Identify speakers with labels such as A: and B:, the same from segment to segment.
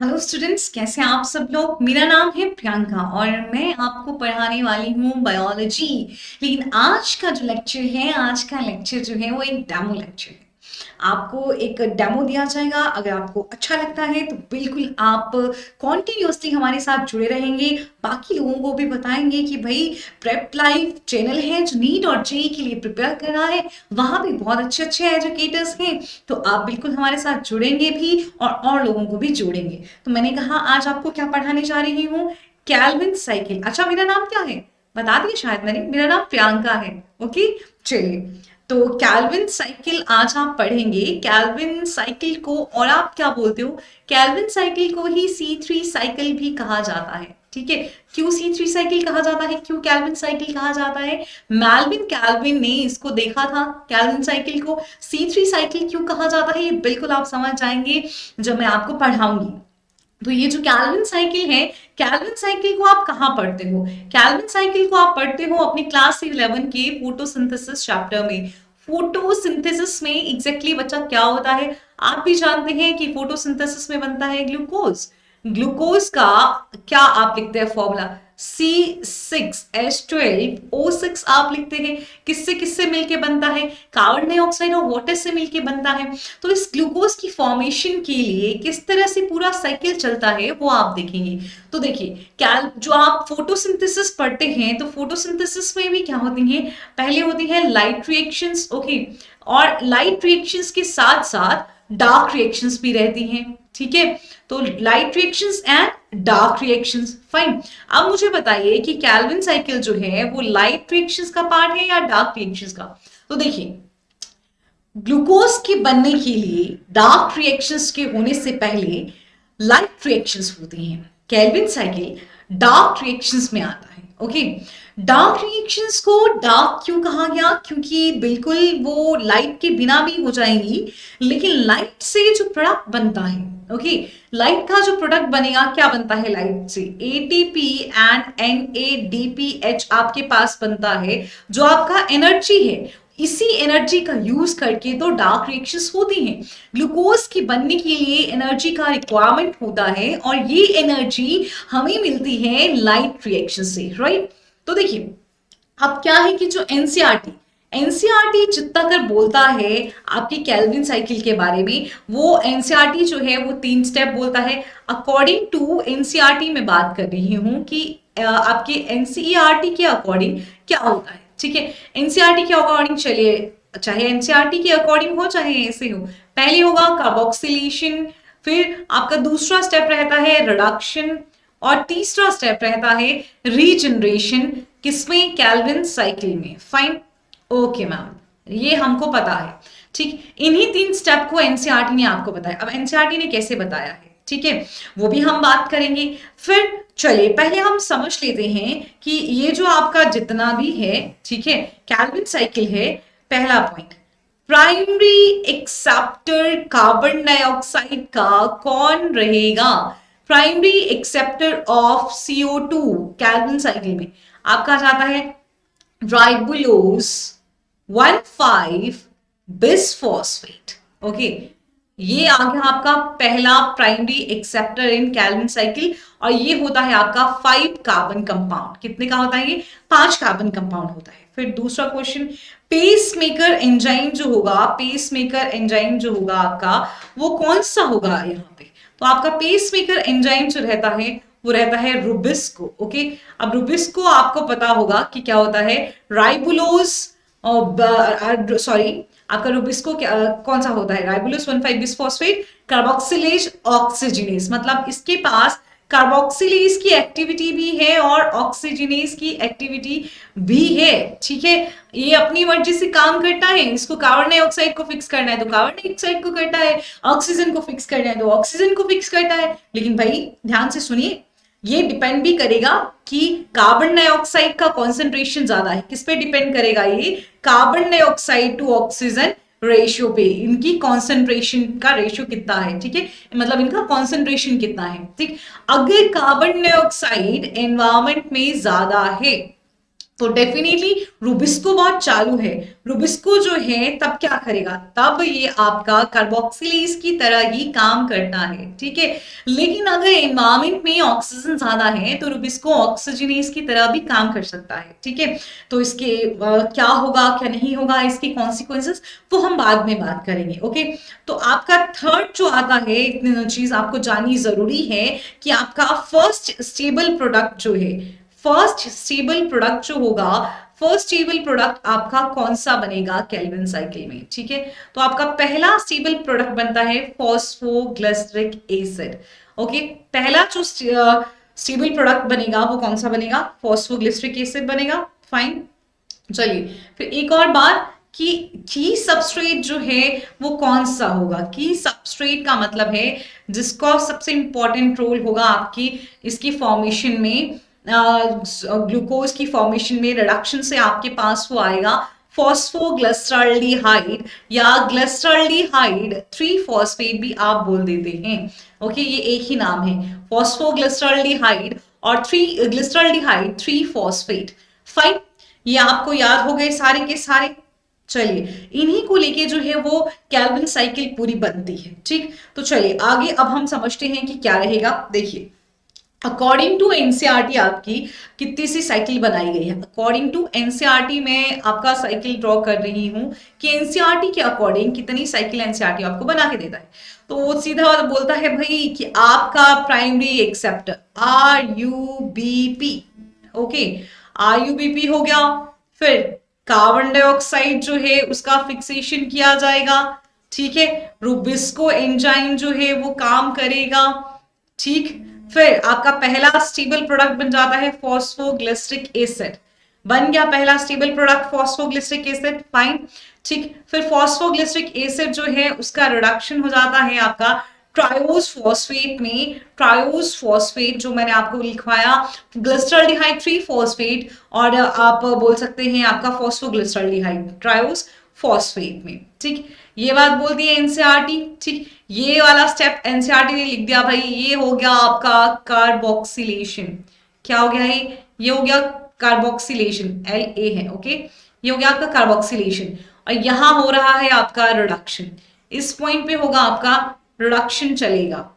A: Hello students, कैसे हैं आप सब लोग। मेरा नाम है प्रियंका और मैं आपको पढ़ाने वाली हूँ बायोलॉजी। लेकिन आज का जो लेक्चर है, आज का लेक्चर जो है वो एक डेमो लेक्चर है। आपको एक डेमो दिया जाएगा। अगर आपको अच्छा लगता है तो बिल्कुल आप कॉन्टिन्यूसली हमारे साथ जुड़े रहेंगे। बाकी लोगों को भी बताएंगे कि भाई प्रेप लाइव चैनल है जो नीट और जेई के लिए प्रिपेयर कर रहा है। वहां भी बहुत अच्छे अच्छे एजुकेटर्स हैं, तो आप बिल्कुल हमारे साथ जुड़ेंगे भी और लोगों को भी जोड़ेंगे। तो मैंने कहा आज आपको क्या पढ़ाने जा रही हूँ, कैल्विन साइकिल। अच्छा, मेरा नाम क्या है बता दिया शायद मैंने, मेरा नाम प्रियंका है। ओके, चलिए। तो कैल्विन साइकिल आज आप पढ़ेंगे। कैल्विन साइकिल को और आप क्या बोलते हो, कैल्विन साइकिल को ही C3 साइकिल भी कहा जाता है। ठीक है, क्यों C3 साइकिल कहा जाता है, क्यों कैल्विन साइकिल कहा जाता है। मेल्विन कैल्विन ने इसको देखा था, कैल्विन साइकिल को। C3 साइकिल क्यों कहा जाता है ये बिल्कुल आप समझ जाएंगे जब मैं आपको पढ़ाऊंगी। तो ये जो कैल्विन साइकिल है, कैल्विन साइकिल को आप कहाँ पढ़ते हो, कैल्विन साइकिल को आप पढ़ते हो अपनी क्लास 11 के फोटोसिंथेसिस चैप्टर में। फोटोसिंथेसिस में एग्जैक्टली बच्चा क्या होता है, आप भी जानते हैं कि फोटोसिंथेसिस में बनता है ग्लूकोज। ग्लूकोज का क्या आप लिखते हैं फॉर्मूला, C6H12O6 आप लिखते हैं। किससे किससे मिलके बनता है, कार्बन डाइऑक्साइड और वाटर से मिलके बनता है। तो इस ग्लूकोज की फॉर्मेशन के लिए किस तरह से पूरा साइकिल चलता है वो आप देखेंगे। तो देखिए, कैल जो आप फोटोसिंथेसिस पढ़ते हैं, तो फोटोसिंथेसिस में भी क्या होती है, पहले होती है लाइट रिएक्शंस। ओके, और लाइट रिएक्शंस के साथ साथ डार्क रिएक्शंस भी रहती हैं। ठीक है, तो light reactions and dark reactions, fine. अब मुझे बताइए कि कैल्विन साइकिल जो है वो लाइट रिएक्शंस का पार्ट है या डार्क रिएक्शंस का। तो देखिए, ग्लूकोज के बनने के लिए डार्क रिएक्शंस के होने से पहले लाइट रिएक्शंस होती हैं। केल्विन साइकिल डार्क रिएक्शंस में आता है। ओके, डार्क रिएक्शंस को डार्क क्यों कहा गया, क्योंकि बिल्कुल वो लाइट के बिना भी हो जाएंगी, लेकिन लाइट से जो प्रोडक्ट बनता है, ओके, लाइट का जो प्रोडक्ट बनेगा क्या बनता है लाइट से, एटीपी एंड NADPH आपके पास बनता है, जो आपका एनर्जी है। इसी एनर्जी का यूज करके तो डार्क रिएक्शंस होती हैं। ग्लूकोज की बनने के लिए एनर्जी का रिक्वायरमेंट होता है और ये एनर्जी हमें मिलती है लाइट रिएक्शन से, राइट। तो देखिए, अब क्या है कि जो एनसीईआरटी एनसीईआरटी जितना कर बोलता है आपकी कैल्विन साइकिल के बारे में, वो एनसीईआरटी जो है वो 3 स्टेप बोलता है। अकॉर्डिंग टू एनसीईआरटी में बात कर रही हूं कि आपके एनसीईआरटी के अकॉर्डिंग क्या होता है। ठीक है, एनसीईआरटी के अकॉर्डिंग चलिए, चाहे एनसीईआरटी के अकॉर्डिंग हो चाहे ऐसे हो, पहले होगा कार्बोक्सिलेशन, फिर आपका दूसरा स्टेप रहता है रिडक्शन, और तीसरा स्टेप रहता है रीजनरेशन। किसमें, कैल्विन साइकिल में, फाइन। ओके मैम, ये हमको पता है। ठीक, इन्हीं 3 स्टेप को एनसीईआरटी ने आपको बताया। अब एनसीईआरटी ने कैसे बताया है, ठीक है, वो भी हम बात करेंगे। फिर चलिए पहले हम समझ लेते हैं कि ये जो आपका जितना भी है, ठीक है, कैल्विन साइकिल है। पहला point, primary acceptor carbon dioxide का कौन रहेगा, primary acceptor of CO2 Calvin cycle में आपका जाता है राइबुलोज 1,5 बिसफॉस्फेट। ओके, ये आ गया आपका पहला प्राइमरी एक्सेप्टर इन कैल्विन साइकिल, और ये होता है आपका 5 कार्बन कंपाउंड। कितने का होता है ये, 5 कार्बन कंपाउंड होता है। फिर दूसरा क्वेश्चन, पेस मेकर एंजाइम जो होगा, पेस मेकर एंजाइम जो होगा आपका, वो कौन सा होगा यहाँ पे। तो आपका पेस मेकर एंजाइम जो रहता है वो रहता है रुबिस्को। ओके, अब रुबिस्को आपको पता होगा कि क्या होता है, राइबुलोज, सॉरी, आपका रुबिस्को कौन सा होता है, राइबुलोज 1,5 बिसफॉस्फेट कार्बोक्सिलेज ऑक्सीजनेस, मतलब इसके पास कार्बोक्सिलेज की एक्टिविटी भी है और ऑक्सीजनेस की एक्टिविटी भी है। ठीक है, ये अपनी मर्जी से काम करता है, इसको कार्बन डाइऑक्साइड को फिक्स करना है तो कार्बन डाइऑक्साइड को करता है, ऑक्सीजन को फिक्स करना है तो ऑक्सीजन को फिक्स करता है। लेकिन भाई ध्यान से सुनिए, ये डिपेंड भी करेगा कि कार्बन डाइऑक्साइड का कॉन्सेंट्रेशन ज्यादा है, किस पे डिपेंड करेगा, ये carbon dioxide to oxygen ratio पे, इनकी कॉन्सेंट्रेशन का रेशियो कितना है। ठीक है, मतलब इनका कॉन्सेंट्रेशन कितना है। ठीक, अगर कार्बन डाइऑक्साइड एनवायरमेंट में ज्यादा है तो डेफिनेटली रुबिस्को बहुत चालू है। रुबिस्को जो है तब क्या करेगा, तब ये आपका कार्बोक्सिलेज की तरह ही काम करता है, ठीक है। लेकिन अगर एनवायरमेंट में ऑक्सीजन ज्यादा है तो रुबिस्को ऑक्सीजनेज की तरह भी काम कर सकता है, ठीक है। तो इसके क्या होगा क्या नहीं होगा, इसके कॉन्सिक्वेंसेस वो हम बाद में बात करेंगे, ओके। तो आपका थर्ड जो आता है चीज आपको जाननी जरूरी है कि आपका फर्स्ट स्टेबल प्रोडक्ट जो है, फर्स्ट स्टेबल प्रोडक्ट जो होगा, फर्स्ट स्टेबल प्रोडक्ट आपका कौन सा बनेगा केल्विन साइकिल में, ठीक है। तो आपका पहला स्टेबल प्रोडक्ट बनता है फॉस्फोग्लिसरिक एसिड, ओके। पहला जो स्टेबल प्रोडक्ट बनेगा वो कौन सा बनेगा, फॉस्फोग्लिसरिक एसिड बनेगा, फाइन। चलिए फिर एक और बात कि की सबस्ट्रेट जो है वो कौन सा होगा। की सबस्ट्रेट का मतलब है जिसका सबसे इंपॉर्टेंट रोल होगा आपकी इसकी फॉर्मेशन में, ग्लूकोज की फॉर्मेशन में, रिडक्शन से आपके पास वो आएगा फॉस्फोग्लिसरॉल्डिहाइड या ग्लिसरॉल्डिहाइड 3 फॉस्फेट भी आप बोल देते हैं, ओके। ये एक ही नाम है, फॉस्फोग्लिसरॉल्डिहाइड और 3 ग्लिसरॉल्डिहाइड 3 फॉस्फेट, फाइन। ये आपको याद हो गए सारे के सारे। चलिए इन्हीं को लेके जो है वो केल्विन साइकिल पूरी बनती है, ठीक। तो चलिए आगे अब हम समझते हैं कि क्या रहेगा। देखिए अकॉर्डिंग टू एनसीईआरटी आपकी कितनी सी साइकिल बनाई गई है। अकॉर्डिंग टू एनसीईआरटी में आपका साइकिल ड्रॉ कर रही हूं कि एनसीईआरटी के अकॉर्डिंग कितनी साइकिल एनसीईआरटी आपको बना के देता है। तो वो सीधा बोलता है भाई कि आपका primary acceptor RUBP, okay, RUBP हो गया। फिर कार्बन डाइऑक्साइड जो है उसका फिक्सेशन किया जाएगा, ठीक है। रुबिस्को एंजाइम जो है वो काम करेगा, ठीक। फिर आपका पहला स्टेबल प्रोडक्ट बन जाता है फॉस्फोग्लिसरिक एसिड, बन गया पहला stable product phosphoglyceric acid, fine, ठीक। फिर फॉस्फोग्लिसरिक एसिड जो है उसका रिडक्शन हो जाता है आपका ट्रायोज फॉस्फेट में। ट्रायोज फॉस्फेट जो मैंने आपको लिखवाया ग्लिसरॉल्डिहाइड 3 फॉस्फेट, और आप बोल सकते हैं आपका फॉस्फोग्लिसरॉल्डिहाइड ट्रायोज फॉस्फेट में, ठीक। ये बात बोल दी है एनसीईआरटी, ठीक। ये वाला स्टेप एनसीईआरटी ने लिख दिया भाई, ये हो गया आपका कार्बोक्सिलेशन। क्या हो गया ये हो गया कार्बोक्सिलेशन, LA है, ओके। ये हो गया आपका कार्बोक्सिलेशन और यहां हो रहा है आपका रिडक्शन। इस पॉइंट पे होगा आपका रिडक्शन चलेगा,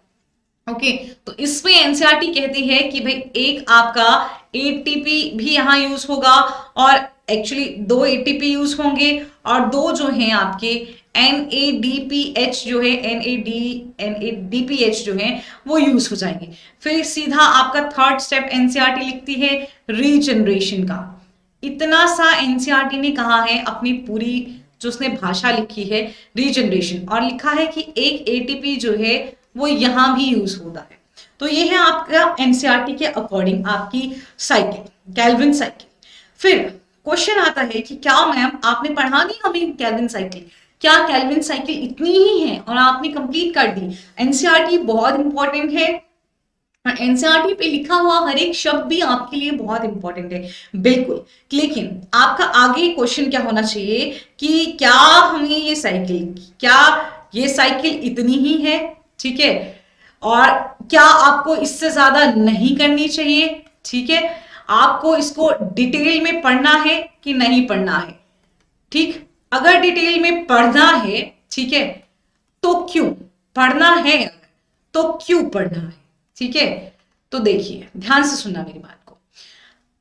A: ओके। तो इसमें एनसीईआरटी कहती है कि भाई एक आपका ATP भी यहां यूज होगा और एक्चुअली 2 ATP यूज होंगे और 2 जो हैं आपके NADPH जो है NADPH जो है वो यूज हो जाएंगे। फिर सीधा आपका थर्ड स्टेप एनसीईआरटी लिखती है रीजनरेशन का। इतना सा एनसीईआरटी ने कहा है अपनी पूरी जो उसने भाषा लिखी है रीजनरेशन, और लिखा है कि एक ATP जो है वो यहां भी यूज होता है। तो ये है आपका एनसीईआरटी के अकॉर्डिंग आपकी साइकिल, केल्विन साइकिल। फिर क्वेश्चन आता है कि क्या मैम आपने पढ़ा नहीं हमें केल्विन साइकिल, क्या केल्विन साइकिल इतनी ही है और आपने कंप्लीट कर दी। एनसीईआरटी बहुत इंपॉर्टेंट है और एनसीईआरटी पे लिखा हुआ हर एक शब्द भी आपके लिए बहुत इंपॉर्टेंट है, बिल्कुल। लेकिन आपका आगे क्वेश्चन क्या होना चाहिए कि क्या हमें ये साइकिल, क्या ये साइकिल इतनी ही है, ठीक है, और क्या आपको इससे ज्यादा नहीं करनी चाहिए, ठीक है। आपको इसको डिटेल में पढ़ना है कि नहीं पढ़ना है, ठीक। अगर डिटेल में पढ़ना है, ठीक है, तो क्यों पढ़ना है, तो क्यों पढ़ना है, ठीक है। तो देखिए ध्यान से सुनना मेरी बात को।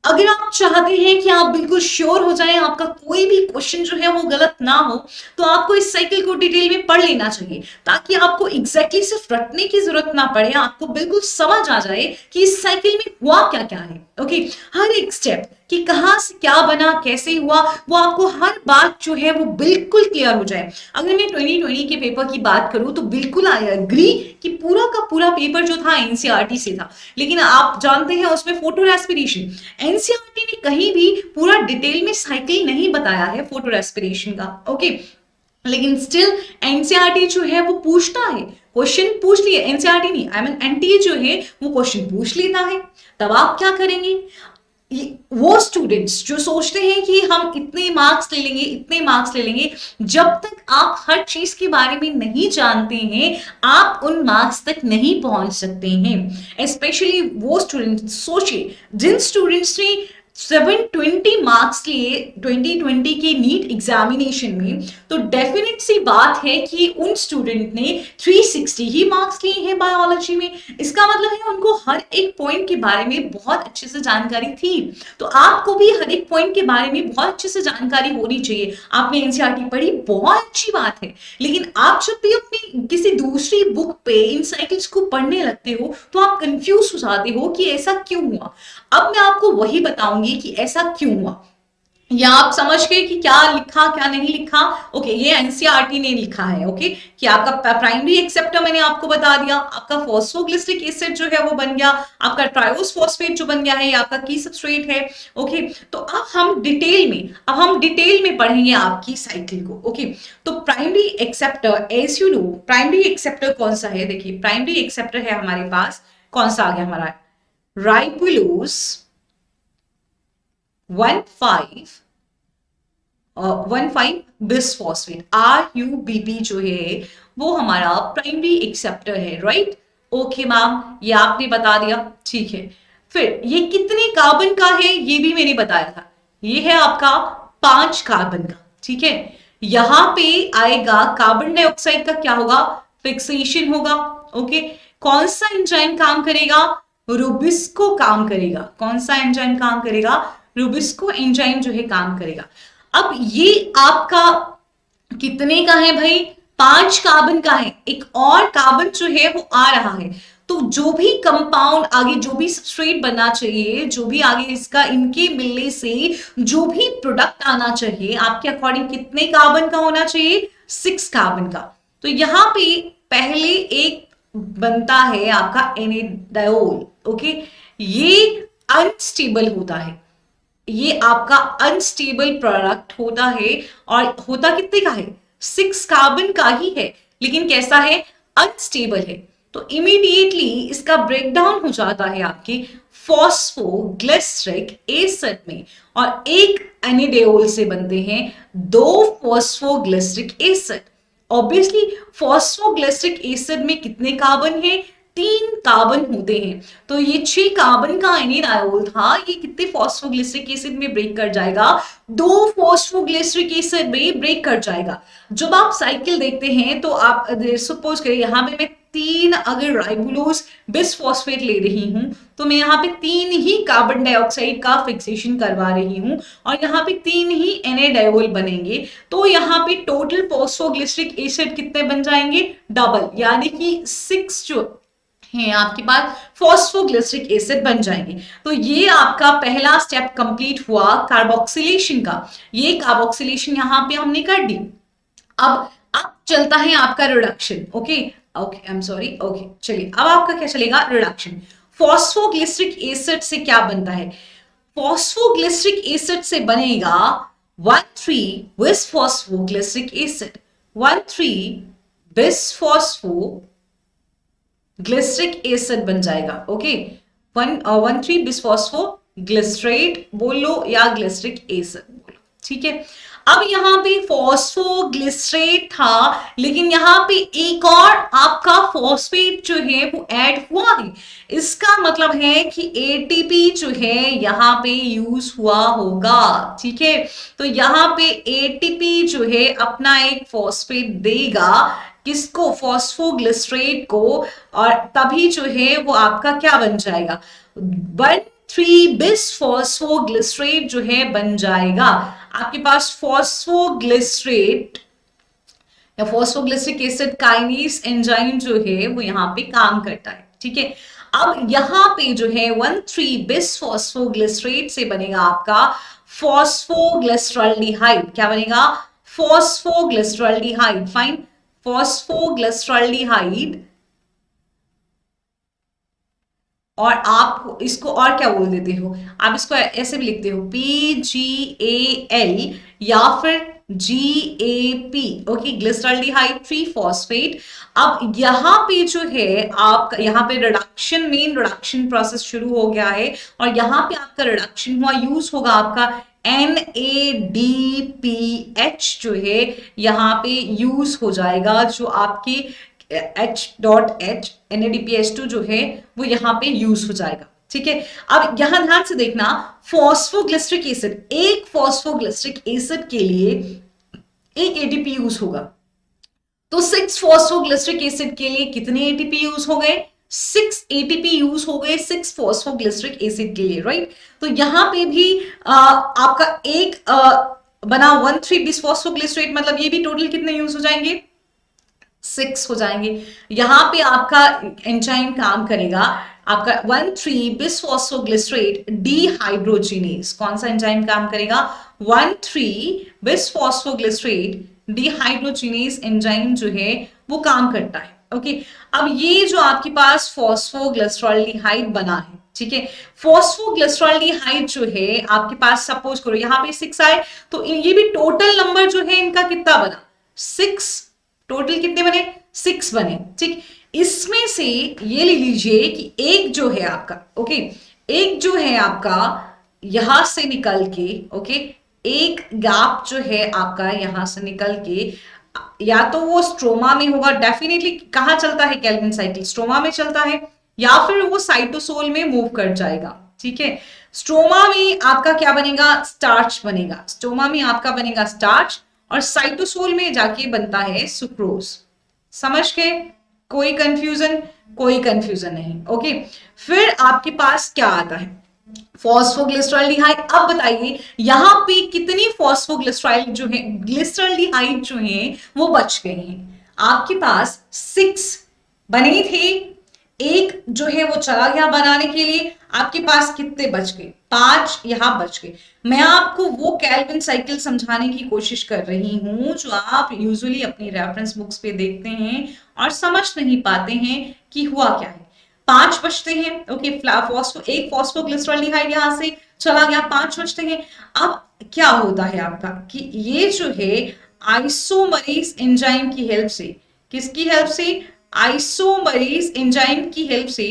A: अगर आप चाहते हैं कि आप बिल्कुल श्योर हो जाएं, आपका कोई भी क्वेश्चन जो है वो गलत ना हो, तो आपको इस साइकिल को डिटेल में पढ़ लेना चाहिए ताकि आपको एग्जैक्टली सिर्फ रटने की जरूरत ना पड़े, आपको बिल्कुल समझ आ जाए कि इस साइकिल में हुआ क्या क्या है, ओके। हर एक स्टेप कि कहां से क्या बना, कैसे हुआ, वो आपको हर बात जो है वो बिल्कुल क्लियर हो जाए। अगर मैं 2020 के पेपर की बात करूं तो बिल्कुल आई एग्री कि पूरा का पूरा पेपर जो था एनसीईआरटी से था, लेकिन आप जानते हैं उसमें फोटो रेस्पिरेशन, एनसीईआरटी ने कहीं भी पूरा डिटेल में साइकिल नहीं बताया है फोटो रेस्पिरेशन का, ओके। लेकिन स्टिल एनसीईआरटी जो है वो पूछता है, क्वेश्चन पूछ लिए, एनसीईआरटी नहीं आई मीन एनटीए जो है वो क्वेश्चन पूछ लेता है। तब आप क्या करेंगे, वो स्टूडेंट्स जो सोचते हैं कि हम इतने मार्क्स ले लेंगे, इतने मार्क्स ले लेंगे, जब तक आप हर चीज के बारे में नहीं जानते हैं आप उन मार्क्स तक नहीं पहुंच सकते हैं। स्पेशली वो स्टूडेंट्स, सोचिए जिन स्टूडेंट्स ने 720 मार्क्स लिए 2020 के नीट एग्जामिनेशन में, तो डेफिनेट सी बात है कि उन स्टूडेंट ने 360 ही मार्क्स लिए हैं बायोलॉजी में। इसका मतलब है उनको हर एक पॉइंट के बारे में बहुत अच्छे से जानकारी थी। तो आपको भी हर एक पॉइंट के बारे में बहुत अच्छे से जानकारी होनी चाहिए। आपने एनसीईआरटी पढ़ी, बहुत अच्छी बात है, लेकिन आप जब भी अपनी किसी दूसरी बुक पे इन साइकिल्स को पढ़ने लगते हो तो आप कंफ्यूज हो जाते हो कि ऐसा क्यों हुआ। अब मैं आपको वही बताऊंगी कि ऐसा क्यों हुआ, या आप समझ गए कि क्या लिखा क्या नहीं लिखा। ओके, ये एनसीईआरटी ने लिखा है। ओके, कि आपका प्राइमरी एक्सेप्टर मैंने आपको बता दिया, आपका फॉस्फोग्लिसरिक एसिड जो है वो बन गया, आपका ट्रायोस फॉस्फेट जो बन गया है, ये आपका की सबस्ट्रेट है। ओके, तो अब हम डिटेल में पढ़ेंगे आपकी साइकिल को। ओके, तो primary acceptor, as you know, primary acceptor कौन सा है? देखिए, प्राइमरी एक्सेप्टर है हमारे पास, कौन सा आ गया हमारा, राइबोलोज 1,5 बिसफॉस्फेट, RUBP जो है वो हमारा प्राइमरी एक्सेप्टर है, राइट? ओके मैम, ये आपने बता दिया, ठीक है। फिर ये कितने कार्बन का है ये भी मैंने बताया था, ये है आपका 5 कार्बन का, ठीक है। यहां पे आएगा कार्बन डाइऑक्साइड का क्या होगा, फिक्सेशन होगा। ओके, कौन सा एंजाइम काम करेगा, रुबिस्को काम करेगा। कौन सा एंजाइम काम करेगा, रुबिस्को एंजाइम जो है काम करेगा। अब ये आपका कितने का है भाई, 5 कार्बन का है, एक और कार्बन जो है वो आ रहा है। तो जो भी कंपाउंड आगे, जो भी सबस्ट्रेट बनना चाहिए, जो भी आगे इसका इनके मिलने से जो भी प्रोडक्ट आना चाहिए, आपके अकॉर्डिंग कितने कार्बन का होना चाहिए, 6 कार्बन का। तो यहां पे पहले एक बनता है आपका एनेडायोल। ओके, ये अनस्टेबल होता है, ये आपका अनस्टेबल प्रोडक्ट होता है, और होता कितने का है, 6 कार्बन का ही है, लेकिन कैसा है, अनस्टेबल है। तो इमीडिएटली इसका ब्रेकडाउन हो जाता है आपके फॉस्फोग्लिसरिक एसिड में, और एक एनिडेओल से बनते हैं 2 phosphoglyceric acid. Obviously phosphoglyceric acid में कितने कार्बन है, 3 कार्बन होते हैं। तो ये 6 कार्बन का एनिडायोल था, ये कितने फॉस्फोग्लिसरिक एसिड में ब्रेक कर जाएगा, 2 फॉस्फोग्लिसरिक एसिड में ब्रेक कर जाएगा। जब आप साइकिल देखते हैं तो आप सपोज करिए यहां पे मैं 3 अगर राइबोलोज बिसफॉस्फेट ले रही हूं, तो मैं यहाँ पे 3 ही कार्बन डाइऑक्साइड का फिक्सेशन करवा रही हूं, और यहाँ पे 3 ही एनेडायोल बनेंगे। तो यहाँ पे टोटल फॉस्फोग्लिसरिक एसिड कितने बन जाएंगे, डबल, यानी कि 6 जो हैं आपके पास फॉस्फोग्लिसरिक एसिड बन जाएंगे। तो ये आपका पहला स्टेप कंप्लीट हुआ कार्बोक्सिलेशन का। ये कार्बोक्सिलेशन यहां पे हमने कर दी। अब चलता है आपका reduction. Okay okay, I am sorry. Okay, चलिए अब आपका क्या चलेगा, रिडक्शन। फॉस्फोग्लिसरिक एसिड से क्या बनता है, फॉस्फोग्लिसरिक एसिड से बनेगा 1,3 बिसफॉस्फोग्लिसरिक एसिड, 1,3 बिसफॉस्फो ग्लिसरिक एसिड बन जाएगा। ओके, 1,3 बिसफॉस्फो ग्लिसरेट बोल लो या ग्लिसरिक एसिड बोलो, ठीक है। अब यहाँ पे फॉस्फोग्लिसरेट था, लेकिन यहाँ पे एक और आपका फॉस्फेट जो है वो ऐड हुआ है। इसका मतलब है कि एटीपी जो है यहाँ पे यूज हुआ होगा, ठीक है। तो यहाँ पे एटीपी जो है अपना एक फॉस्फेट देगा, किसको, फॉस्फोग्लिसरेट को, और तभी जो है वो आपका क्या बन जाएगा, 1,3 बिसफॉस्फोग्लिसरेट जो है बन जाएगा। आपके पास फॉस्फोग्लिसरेट या फॉस्फोग्लिसरिक एसिड काइनेज एंजाइम जो है वो यहाँ पे काम करता है, ठीक है। अब यहाँ पे जो है 1,3 बिसफॉस्फोग्लिसरेट से बनेगा आपका फॉस्फोग्लिसरॉल्डिहाइड। क्या बनेगा, फॉस्फोग्लिसरॉल्डिहाइड, फाइन, फॉस्फोग्लिसरॉल्डिहाइड। और आप इसको और क्या बोल देते हो, आप इसको ऐसे भी लिखते हो PgAl या फिर GAP। Okay, glyceraldehyde 3 phosphate. अब यहाँ पे जो है आप, यहाँ पे रिडक्शन, मेन रिडक्शन प्रोसेस शुरू हो गया है, और यहाँ पे आपका रिडक्शन हुआ, यूज होगा आपका NADPH जो है यहाँ पे यूज हो जाएगा, जो आपकी H.H NADPH2 जो है वो यहाँ पे यूज हो जाएगा। ठीक है। अब यहां ध्यान से देखना, फॉस्फोग्लिसरिक एसिड, एक फॉस्फोग्लिसरिक एसिड के लिए एक एटीपी यूज होगा। तो 6 फॉस्फोग्लिसरिक एसिड के लिए कितने एटीपी यूज हो गए? 6 एटीपी यूज हो गए 6 फॉस्फोग्लिसरिक एसिड के लिए, राइट। तो यहां पे भी आपका एक बना 1,3 बिसफॉस्फोग्लिसरेट, मतलब ये भी टोटल कितने यूज हो जाएंगे? 6 हो जाएंगे। यहां पे आपका एंजाइम काम करेगा, आपका 1,3 बिसफॉस्फोग्लिसरेट डीहाइड्रोजिनेज। कौन सा एंजाइम काम करेगा? 1,3 बिसफॉस्फोग्लिसरेट डीहाइड्रोजिनेज एंजाइम जो है वो काम करता है। ओके, अब ये जो आपके पास फॉस्फोग्लिसरॉल्डिहाइड बना है, ठीक है, फॉस्फोग्लिसरॉल्डिहाइड जो है आपके पास, सपोज करो यहां पे 6 आए, तो ये भी टोटल नंबर जो है इनका कितना बना? 6। टोटल कितने बने? 6 बने, ठीक। इसमें से ये ले लीजिए कि एक जो है आपका, ओके, एक जो है आपका यहां से निकल के, ओके, एक गैप जो है आपका यहां से निकल के, या तो वो स्ट्रोमा में होगा, डेफिनेटली कहां चलता है केल्विन साइकिल? स्ट्रोमा में चलता है, या फिर वो साइटोसोल में मूव कर जाएगा, ठीक है। स्ट्रोमा में आपका क्या बनेगा? स्टार्च बनेगा, स्ट्रोमा में आपका बनेगा स्टार्च, और साइटोसोल में जाके बनता है सुक्रोज। समझ के? कोई कंफ्यूजन? कोई कंफ्यूजन नहीं, ओके। फिर आपके पास क्या आता है? फॉस्फोग्लिसरॉल्डिहाइड। अब बताइए यहां पे कितनी फॉस्फोग्लिसरॉल जो है, ग्लिसरॉल्डिहाइड जो है वो बच गए हैं? आपके पास 6 बने थे, एक जो है वो चला गया बनाने के लिए, आपके पास कितने बच गए? 5 यहां बच गए। मैं आपको वो केल्विन साइकिल समझाने की कोशिश कर रही हूं जो आप यूजुअली अपनी रेफरेंस बुक्स पे देखते हैं और समझ नहीं पाते हैं कि हुआ क्या है। 5 बचते हैं, ओके, एक फॉस्फोग्लिसरॉल्डिहाइड यहां से चला गया, 5 बचते हैं। अब क्या होता है आपका कि ये जो है आइसोमरेज एंजाइम की हेल्प से, किसकी हेल्प से? आइसोमरेज एंजाइम की हेल्प से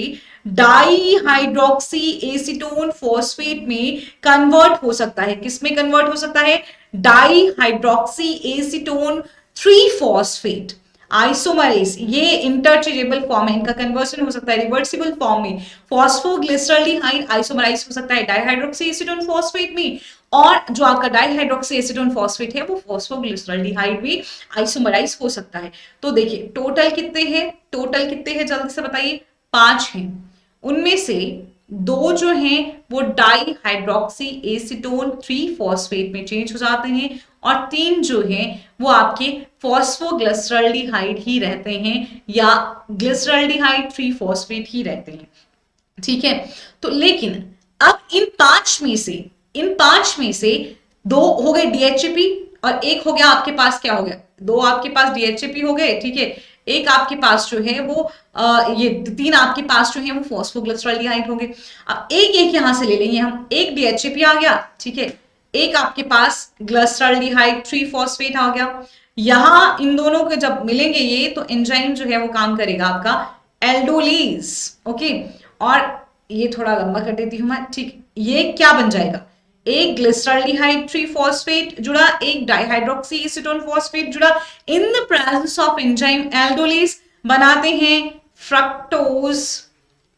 A: डाईहाइड्रोक्सी एसीटोन फॉस्फेट में कन्वर्ट हो सकता है। किसमें कन्वर्ट हो सकता है? Dihydroxy acetone 3 phosphate. आइसोमरेज ये इंटरचेंजेबल फॉर्म है, इनका कन्वर्सन हो सकता है रिवर्सिबल फॉर्म में। फॉस्फोग्लिसरॉल्डिहाइड आइसोमराइज हो सकता है डाईहाइड्रोक्सी एसीटोन फॉस्फेट में, और जो आपका डाईहाइड्रोक्सी एसीटोन फॉस्फेट है वो फॉस्फोग्लिसरॉल्डिहाइड भी आइसोमराइज हो सकता है। तो देखिए टोटल कितने हैं? टोटल कितने हैं जल्दी से बताइए? 5 हैं। उनमें से 2 जो हैं वो डाईहाइड्रोक्सी एसीटोन 3 फॉस्फेट में चेंज हो जाते हैं, और 3 जो हैं वो आपके फॉस्फोग्लिसरॉल्डिहाइड ही रहते हैं, या ग्लिसरॉल्डिहाइड 3 फॉस्फेट ही रहते हैं, ठीक है। तो लेकिन अब इन पांच में से 2 हो गए डीएचपी, और एक हो गया आपके पास, क्या हो गया? 2 आपके पास डीएचपी हो गए, ठीक है। एक आपके पास जो है वो ये 3 आपके पास जो है वो फॉस्फोग्लिसरॉल्डिहाइड हो गए। अब एक एक यहां से ले लेंगे हम, एक डीएचपी आ गया, ठीक है, एक आपके पास ग्लिसरॉल्डिहाइड 3 फॉस्फेट आ गया। यहां इन दोनों के जब मिलेंगे ये, तो एंजाइम जो है वो काम करेगा आपका एल्डोलीज, ओके। और ये थोड़ा लंबा कर देती हूं मैं, ठीक। ये क्या बन जाएगा? एक ग्लिसरॉल्डिहाइड 3 फॉस्फेट जुड़ा, एक डाइहाइड्रोक्सी एसीटोन फॉस्फेट जुड़ा, in the presence of enzyme aldolase बनाते हैं फ्रक्टोज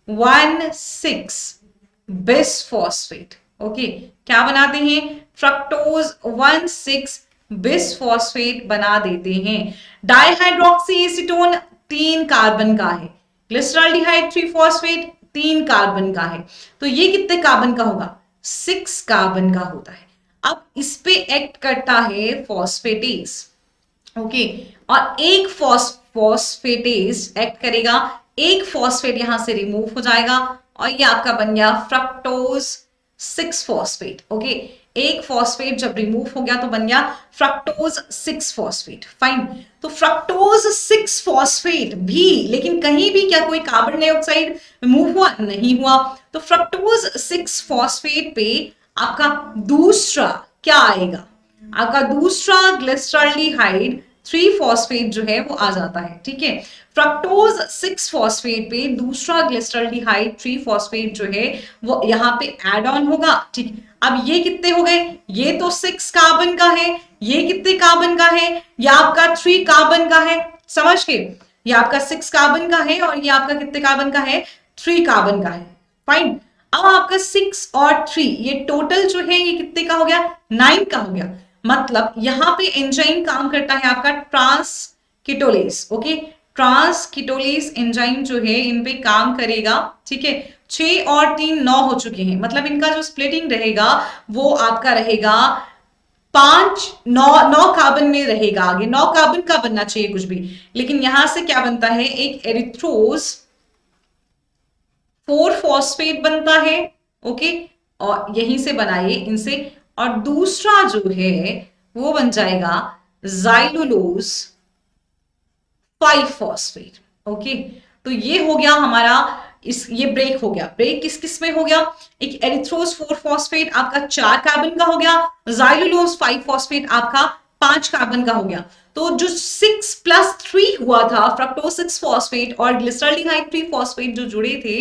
A: 1,6 बिसफॉस्फेट, ओके। क्या बनाते हैं? फ्रक्टोज 1,6 बिसफॉस्फेट बना देते हैं। डाइहाइड्रोक्सी एसीटोन 3 कार्बन का है, ग्लिसरॉल्डिहाइड 3 फॉस्फेट 3 कार्बन का है, तो ये कितने कार्बन का होगा? 6 कार्बन का होता है। अब इस पे एक्ट करता है फॉस्फेटेज, ओके, और एक फॉस्फेटेज एक्ट करेगा, एक फॉस्फेट यहां से रिमूव हो जाएगा, और ये आपका बन गया फ्रक्टोज 6 फॉस्फेट, ओके। एक फॉस्फेट जब रिमूव हो गया तो बन गया फ्रक्टोज 6 फॉस्फेट, फाइन। तो फ्रक्टोज 6 फॉस्फेट भी, लेकिन कहीं भी क्या कोई कार्बन डाइऑक्साइड रिमूव हुआ? नहीं हुआ। तो फ्रक्टोज 6 फॉस्फेट पे आपका दूसरा क्या आएगा? आपका दूसरा ग्लिसरॉल्डिहाइड 3 फॉस्फेट जो है वो आ जाता है, ठीक है। फ्रक्टोज 6 फॉस्फेट पे दूसरा ग्लिसरॉल्डिहाइड 3 फॉस्फेट जो है वो यहाँ पे एड ऑन होगा, ठीक। अब ये कितने हो गए? ये तो 6 कार्बन का है, ये कितने कार्बन का है? ये आपका 3 कार्बन का है, समझ के? ये आपका 6 कार्बन का है, और ये आपका कितने कार्बन का है? 3 कार्बन का है, फाइन। अब आपका 6 और 3 ये टोटल जो है ये कितने का हो गया, 9 का हो गया। मतलब यहां पे एंजाइम काम करता है आपका ट्रांसकीटोलेज। ओके, ट्रांसकीटोलेज एंजाइम जो है इन पे काम करेगा। ठीक है, 6 और 3 9 हो चुके हैं, मतलब इनका जो स्प्लिटिंग रहेगा वो आपका रहेगा 5 9 9 कार्बन में रहेगा। आगे 9 कार्बन का बनना चाहिए कुछ भी, लेकिन यहां से क्या बनता है, एक एरिथ्रोज 4 फॉस्फेट बनता है। ओके, और यहीं से बनाइए इनसे, और दूसरा जो है वो बन जाएगा जाइलुलोज 5 फॉस्फेट। ओके, तो ये हो गया हमारा, इस ये ब्रेक हो गया। ब्रेक किस किस में हो गया, एक एरिथ्रोज 4 फॉस्फेट आपका 4 कार्बन का हो गया, जाइलुलोज 5 फॉस्फेट आपका 5 कार्बन का हो गया। तो जो 6 प्लस 3 हुआ था, फ्रक्टोज 6 फॉस्फेट और ग्लिसरॉल्डिहाइड 3 फॉस्फेट जो जुड़े थे।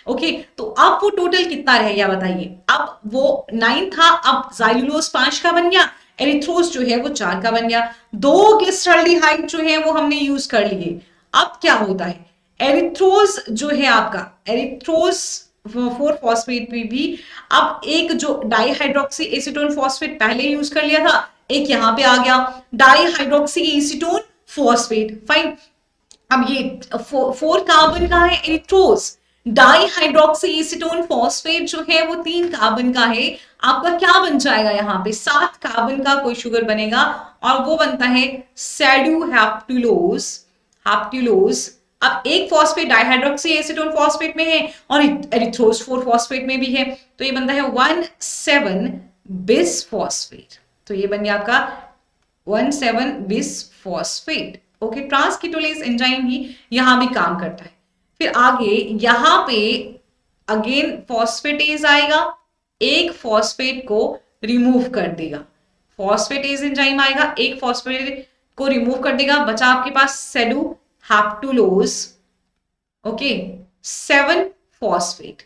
A: ओके, तो अब वो टोटल कितना रह गया बताइए, अब वो 9 था, अब जाइलुलोज 5 का बन गया, एरिथ्रोज जो है वो 4 का बन गया, 2 ग्लिसरॉल्डिहाइड जो है वो हमने यूज कर लिए। अब क्या होता है, एरिथ्रोज जो है आपका, एरिथ्रोज 4 फॉस्फेट में भी अब एक जो डाईहाइड्रोक्सी एसीटोन फॉस्फेट पहले यूज कर लिया था, एक यहां पे आ गया डाईहाइड्रोक्सी एसीटोन फॉस्फेट। फाइन, अब ये 4 कार्बन का है एरिथ्रोज, डाईहाइड्रोक्सी एसीटोन फॉस्फेट जो है वो 3 कार्बन का है। आपका क्या बन जाएगा, यहाँ पे 7 कार्बन का कोई शुगर बनेगा, और वो बनता है सेडुहेप्टुलोज। हैप्टुलोज, अब एक फॉस्फेट डाइहाइड्रोक्सी एसीटोन फॉस्फेट में है और एरिथ्रोज 4 फॉस्फेट में भी है, तो ये बनता है 1,7 बिस फॉस्फेट। तो ये बन गया आपका 1,7 बिस फॉस्फेट। ओके, ट्रांसकीटोलेज एंजाइम ही यहां भी काम करता है। फिर आगे यहां पे अगेन फॉस्फेटेज आएगा, एक फॉस्फेट को रिमूव कर देगा। फॉस्फेटेज एंजाइम आएगा, एक फॉस्फेट को रिमूव कर देगा, बचा आपके पास sedoheptulose. Okay, 7 phosphate.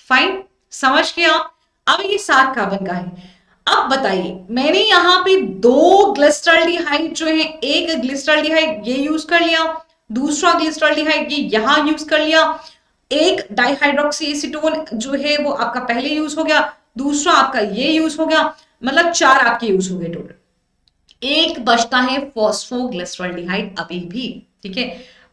A: Fine, समझ गए आप। अब ये 7 कार्बन का है। अब बताइए, मैंने यहां पे 2 ग्लिसरॉल्डिहाइड जो है, एक ग्लिसरॉल्डिहाइड ये यूज कर लिया, दूसरा ग्लिसरॉल्डिहाइड ये यहां यूज कर लिया, एक डाइहाइड्रोक्सी एसीटोन जो है वो आपका पहले यूज हो गया, दूसरा आपका ये यूज हो गया, मतलब 4 आपके यूज हो गए टोटल। एक बचता है फॉस्फोग्लिसरॉल्डिहाइड अभी भी। ठीक है,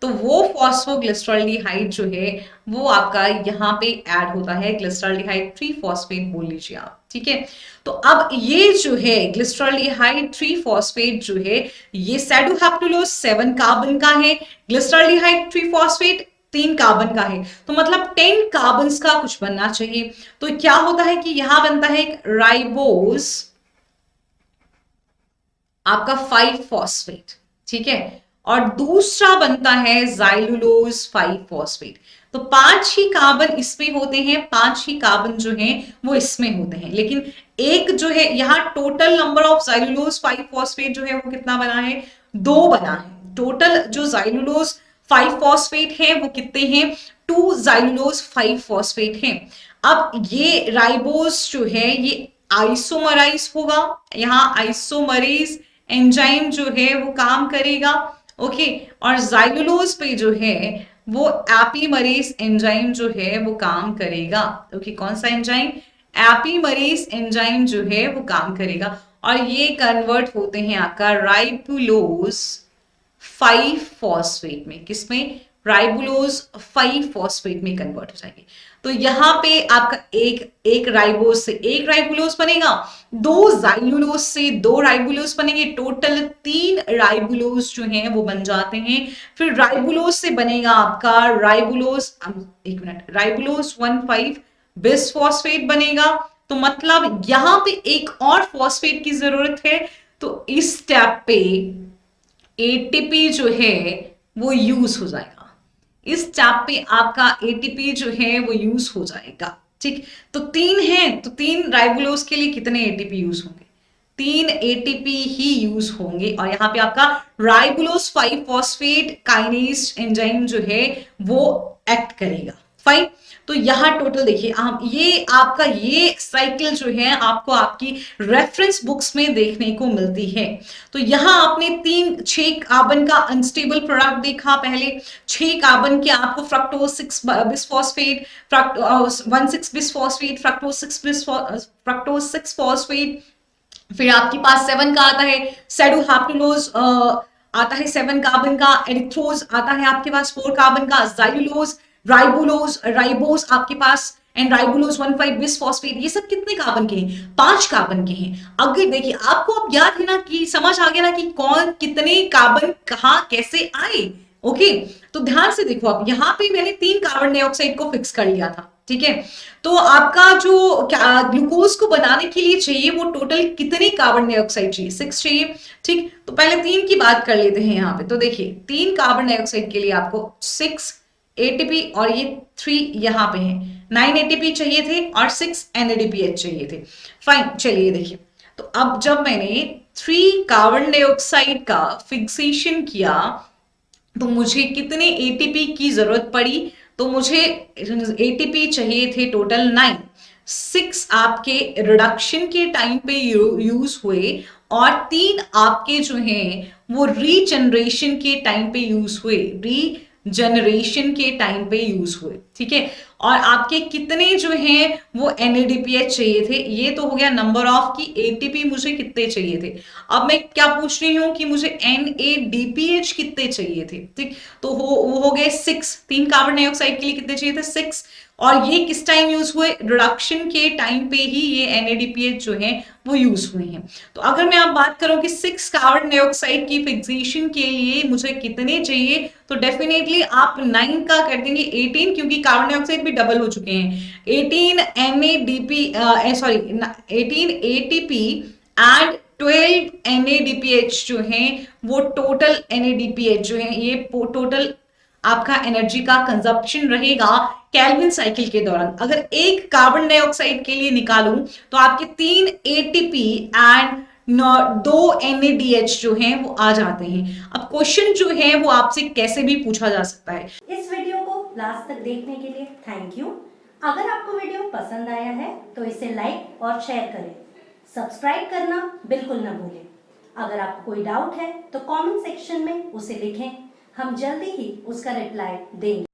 A: तो वो फॉस्फोग्लिसरॉल्डिहाइड जो है वो आपका यहाँ पे ऐड होता है, ग्लिसरॉल्डिहाइड 3 फॉस्फेट बोल लीजिए आप। ठीक है, तो अब ये जो है ग्लिसरॉल्डिहाइड 3 फॉस्फेट जो है ये सेडुहेप्टुलोज 7 कार्बन का है, ग्लिसरॉल्डिहाइड 3 फॉस्फेट 3 कार्बन का है, तो मतलब 10 कार्बन का कुछ बनना चाहिए। तो क्या होता है कि यहां बनता है एक राइबोज आपका 5 फॉस्फेट। ठीक है, और दूसरा बनता है जाइलुलोज 5 फॉस्फेट। तो 5 ही कार्बन इसमें होते हैं, 5 ही कार्बन जो हैं वो इसमें होते हैं, लेकिन एक जो है यहाँ total number of xylulose 5 phosphate जो है वो कितना बना है, 2 बना है। टोटल जो जाइलुलोज 5 फॉस्फेट है वो कितने हैं, 2 जाइलुलोज 5 फॉस्फेट हैं। अब ये राइबोज जो है ये आइसोमराइज होगा, यहाँ आइसोमरेज एंजाइम जो है वो काम करेगा। ओके, और जाइलुलोज पे जो है वो एपीमरेज एंजाइम जो है वो काम करेगा। ओके, कौन सा एंजाइम, एपीमरेज एंजाइम जो है वो काम करेगा, और ये कन्वर्ट होते हैं आपका राइबुलोज 5 फॉस्फेट में, किसमें, राइबुलोज 5 फॉस्फेट में कन्वर्ट हो जाएंगे। तो यहां पे आपका एक राइबोज से एक राइबुलोज बनेगा, 2 जाइलुलोज से 2 राइबुलोज बनेंगे, टोटल 3 राइबुलोज जो हैं वो बन जाते हैं। फिर राइबुलोज से बनेगा आपका राइबुलोज, एक मिनट, राइबुलोज 1,5 बिस फॉस्फेट बनेगा। तो मतलब यहां पे एक और फॉस्फेट की जरूरत है, तो इस स्टेप पे एटीपी जो है वो यूज हो जाएगा। इस स्टेप पे आपका एटीपी जो है वो यूज हो जाएगा। ठीक, तो 3 है, तो 3 राइबुलोज के लिए कितने एटीपी यूज होंगे, 3 एटीपी ही यूज होंगे, और यहाँ पे आपका राइबुलोज 5 फॉस्फेट काइनेज एंजाइम जो है वो एक्ट करेगा। फाइन। तो यहाँ टोटल देखिए हम ये आपका ये साइकिल जो है आपको आपकी रेफरेंस बुक्स में देखने को मिलती है। तो यहाँ आपने 6 कार्बन का अनस्टेबल प्रोडक्ट देखा पहले, 6 कार्बन के आपको fructose 6 bisphosphate, 1,6 bisphosphate, fructose 6 phosphate. फिर आपके पास 7 का आता है सेडोहैप्टुलोज, आता है 7 कार्बन का, एरिथ्रोज आता है आपके पास 4 कार्बन का, जाइलुलोज, राइबोलोज, राइबोस आपके पास एंड राइबोलोज 1,5 बिसफॉस्फेट। ये सब कितने कार्बन के हैं? 5 कार्बन के हैं। अगर देखिए आपको अब याद है ना, कि समझ आ गया ना कि कौन कितने कार्बन कहाँ कैसे आए। ओके, तो ध्यान से देखो, अब यहाँ पे मैंने 3 कार्बन डाइऑक्साइड को फिक्स कर लिया था, ठीक है। तो आपका जो ग्लूकोज को बनाने के लिए चाहिए वो टोटल कितने कार्बन डाइऑक्साइड चाहिए? 6 चाहिए, ठीक। तो पहले 3 की बात कर लेते हैं यहाँ पे। तो देखिए 3 कार्बन डाइऑक्साइड के लिए आपको 6 एटीपी और ये 3 यहाँ पे है, 9 एटीपी चाहिए थे और 6 एनएडीपीएच चाहिए थे। फाइन, चलिए देखिए, तो अब जब मैंने 3 कार्बन डाइऑक्साइड का फिक्सेशन किया तो मुझे कितने एटीपी की जरूरत पड़ी? तो मुझे एटीपी चाहिए थे टोटल 9। 6 आपके रिडक्शन के टाइम पे यूज हुए और 3 आपके जो हैं वो रीजनरेशन के टाइम पे यूज हुए, रीजनरेशन के टाइम पे यूज हुए, ठीक है। और आपके कितने जो हैं वो एनएडीपीएच चाहिए थे? ये तो हो गया नंबर ऑफ की एटीपी मुझे कितने चाहिए थे। अब मैं क्या पूछ रही हूं कि मुझे एनएडीपीएच कितने चाहिए थे, ठीक। तो वो हो गए 6। 3 कार्बन डाइऑक्साइड के लिए कितने चाहिए थे? 6। और ये किस टाइम यूज हुए? रिडक्शन के टाइम पे ही ये एनएडीपीएच जो है वो यूज हुए हैं। तो अगर मैं आप बात करूं कि 6 कार्बन डाइऑक्साइड की फिक्सेशन के लिए मुझे कितने चाहिए, तो डेफिनेटली आप 9 का कर देंगे 18, क्योंकि कार्बन डाइऑक्साइड भी डबल हो चुके हैं। 18 NADP, sorry 18 ATP and 12 NADPH जो है वो टोटल एनएडीपीएच जो है ये टोटल आपका एनर्जी का कंजप्शन रहेगा केल्विन साइकिल के दौरान। अगर एक कार्बन डाइऑक्साइड के लिए निकालूं तो आपके 3 एटीपी एंड 2 एनएडीएच जो हैं वो आ जाते हैं। अब क्वेश्चन जो है वो आपसे कैसे भी पूछा जा सकता है।
B: इस वीडियो को लास्ट तक देखने के लिए थैंक यू। अगर आपको वीडियो पसंद आया है तो इसे लाइक और शेयर करें। सब्सक्राइब करना बिल्कुल ना भूलें। अगर आपको कोई डाउट है तो कमेंट सेक्शन में उसे लिखें, हम जल्दी ही उसका रिप्लाई देंगे।